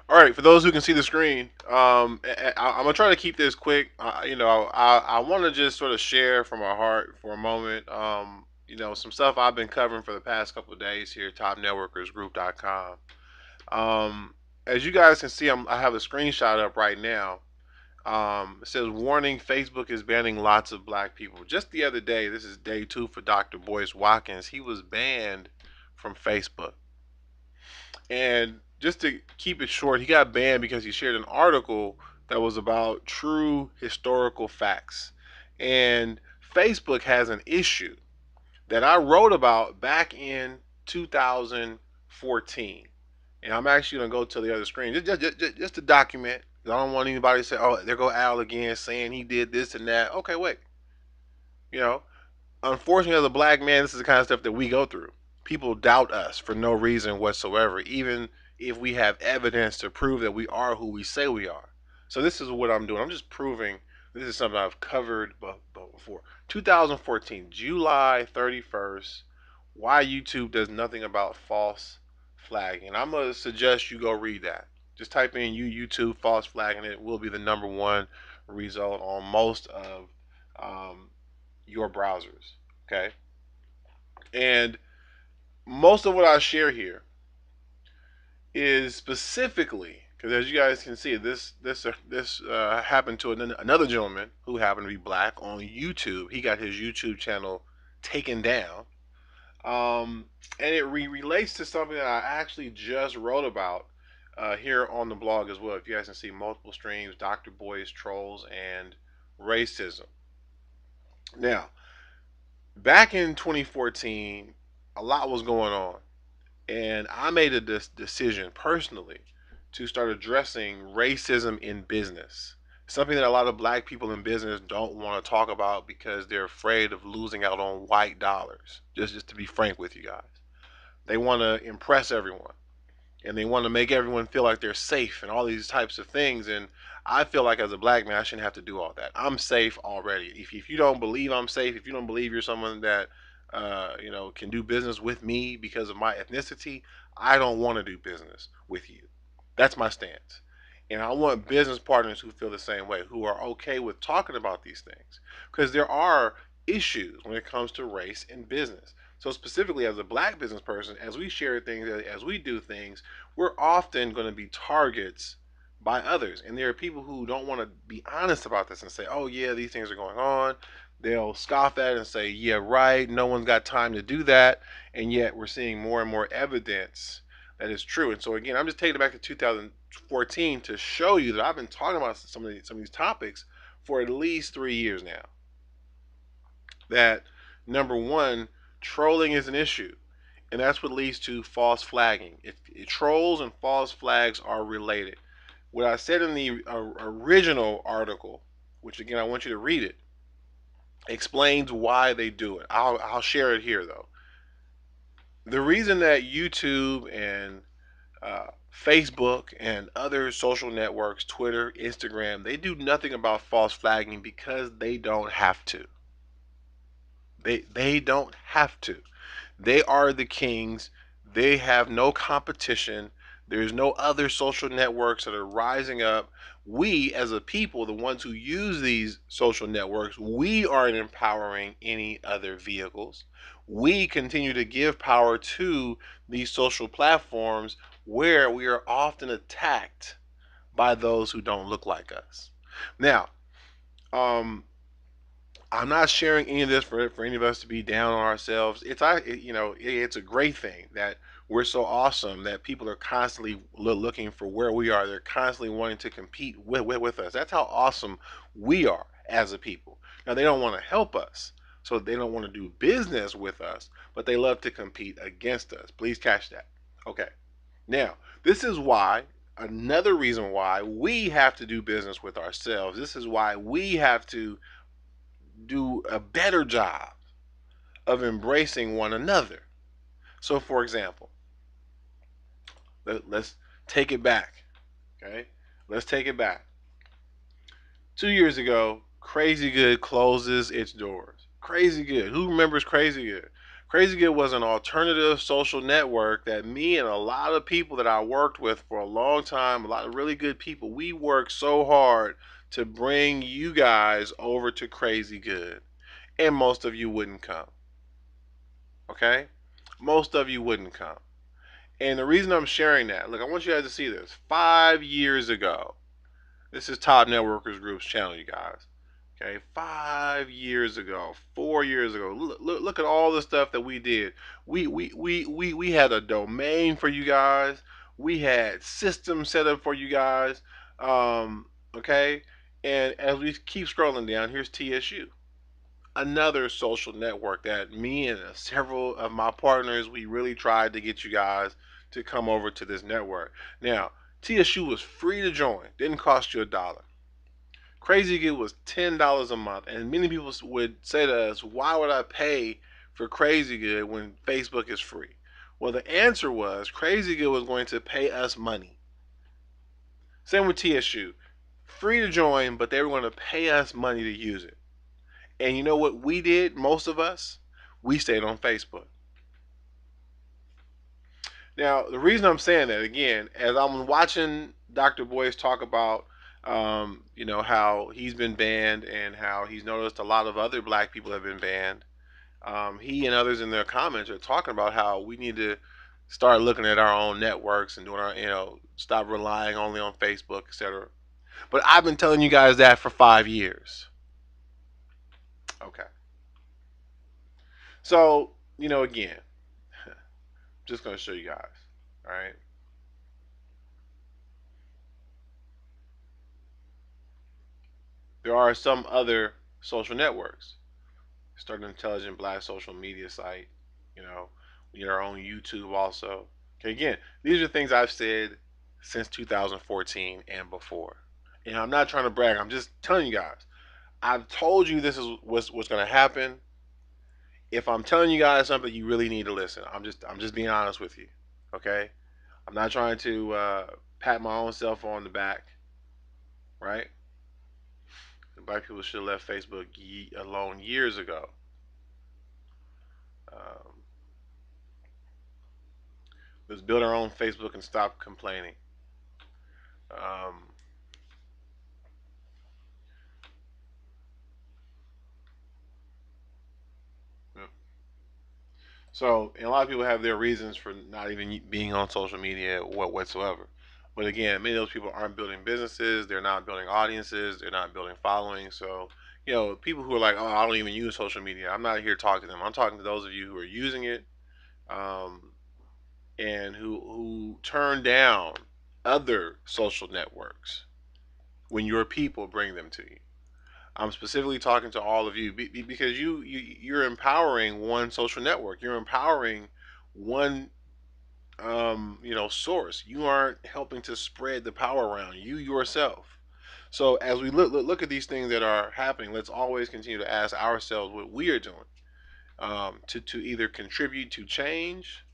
All right, for those who can see the screen, I'm gonna try to keep this quick. I want to just sort of share from my heart for a moment. Some stuff I've been covering for the past couple of days here, Topnetworkersgroup.com. As you guys can see, I have a screenshot up right now. It says, "Warning: Facebook is banning lots of black people." Just the other day, this is day 2 for Dr. Boyce Watkins. He was banned from Facebook. And just to keep it short, he got banned because he shared an article that was about true historical facts. And Facebook has an issue that I wrote about back in 2014. And I'm actually going to go to the other screen just to document. I don't want anybody to say, oh, there go Al again saying he did this and that. Okay, wait. You know, Unfortunately, as a black man, this is the kind of stuff that we go through. People doubt us for no reason whatsoever, even if we have evidence to prove that we are who we say we are. So this is what I'm doing. I'm just proving this is something I've covered before. 2014, July 31st, why YouTube does nothing about false flagging. And I'm going to suggest you go read that. Just type in YouTube false flagging. It will be the number one result on most of um, your browsers. Okay. And most of what I share here is specifically because, as you guys can see, this happened to another gentleman who happened to be black on YouTube. He got his YouTube channel taken down, and it relates to something that I actually just wrote about here on the blog as well. If you guys can see, multiple streams, Dr. Boy's trolls and racism. Now, back in 2014, a lot was going on. And I made a decision personally to start addressing racism in business. Something that a lot of black people in business don't want to talk about because they're afraid of losing out on white dollars. Just to be frank with you guys. They want to impress everyone and they want to make everyone feel like they're safe and all these types of things. And I feel like as a black man, I shouldn't have to do all that. I'm safe already. If you don't believe I'm safe, if you don't believe you're someone that can do business with me because of my ethnicity, I don't want to do business with you. That's my stance. And I want business partners who feel the same way, who are okay with talking about these things. Because there are issues when it comes to race in business. So specifically as a black business person, as we share things, as we do things, we're often going to be targets by others. And there are people who don't want to be honest about this and say, oh yeah, these things are going on. They'll scoff at it and say, yeah, right, no one's got time to do that. And yet we're seeing more and more evidence that is true. And so again, I'm just taking it back to 2014 to show you that I've been talking about some of these topics for at least 3 years now. That number one, trolling is an issue, and that's what leads to false flagging. If trolls and false flags are related, what I said in the original article, which again I want you to read it, explains why they do it. I'll share it here though. The reason that YouTube and Facebook and other social networks, Twitter, Instagram, they do nothing about false flagging because they don't have to. They don't have to. They are the kings. They have no competition. There's no other social networks that are rising up. We, as a people, the ones who use these social networks, we aren't empowering any other vehicles. We continue to give power to these social platforms where we are often attacked by those who don't look like us. Now, um, I'm not sharing any of this for any of us to be down on ourselves. It's a great thing that we're so awesome that people are constantly looking for where we are. They're constantly wanting to compete with us. That's how awesome we are as a people. Now they don't want to help us, so they don't want to do business with us, but they love to compete against us. Please catch that. Okay. Now, this is why another reason why we have to do business with ourselves. This is why we have to do a better job of embracing one another. So, for example, let's take it back. Okay, let's take it back. 2 years ago, Crazygood closes its doors. Crazygood. Who remembers Crazygood? Crazygood was an alternative social network that me and a lot of people that I worked with for a long time, a lot of really good people, we worked so hard to bring you guys over to Crazygood. And most of you wouldn't come. Okay? Most of you wouldn't come. And the reason I'm sharing that, look, I want you guys to see this. 5 years ago, this is Top Networkers Group's channel, you guys. Okay, 5 years ago, 4 years ago. Look at all the stuff that we did. We had a domain for you guys. We had systems set up for you guys. Okay, and as we keep scrolling down, here's TSU, another social network that me and several of my partners, we really tried to get you guys to come over to this network. Now, TSU was free to join, didn't cost you a dollar. Crazygood was $10 a month, and many people would say to us, "Why would I pay for Crazygood when Facebook is free?" Well, the answer was Crazygood was going to pay us money. Same with TSU, free to join, but they were going to pay us money to use it. And you know what we did? Most of us, we stayed on Facebook. Now, the reason I'm saying that again, as I'm watching Dr. Boyce talk about, how he's been banned and how he's noticed a lot of other black people have been banned. He and others in their comments are talking about how we need to start looking at our own networks and doing our, stop relying only on Facebook, etc. But I've been telling you guys that for 5 years. Okay. So, again, just going to show you guys. All right. There are some other social networks. Start an intelligent black social media site. You know, we get our own YouTube also. Okay, again, these are things I've said since 2014 and before. And I'm not trying to brag. I'm just telling you guys. I've told you this is what's going to happen. If I'm telling you guys something, you really need to listen. I'm just being honest with you. Okay, I'm not trying to pat my own self on the back. Right? Black people should have left Facebook alone years ago. Um, let's build our own Facebook and stop complaining. Um, so, and a lot of people have their reasons for not even being on social media whatsoever. But again, many of those people aren't building businesses. They're not building audiences. They're not building following. So, people who are like, "Oh, I don't even use social media." I'm not here talking to them. I'm talking to those of you who are using it, um, and who turn down other social networks when your people bring them to you. I'm specifically talking to all of you because you're empowering one social network. You're empowering one source. You aren't helping to spread the power around you yourself. So as we look at these things that are happening, let's always continue to ask ourselves what we are doing to either contribute to change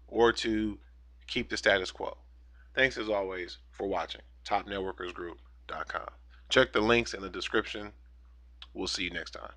or to keep the status quo. Thanks as always for watching. Topnetworkersgroup.com. Check the links in the description. We'll see you next time.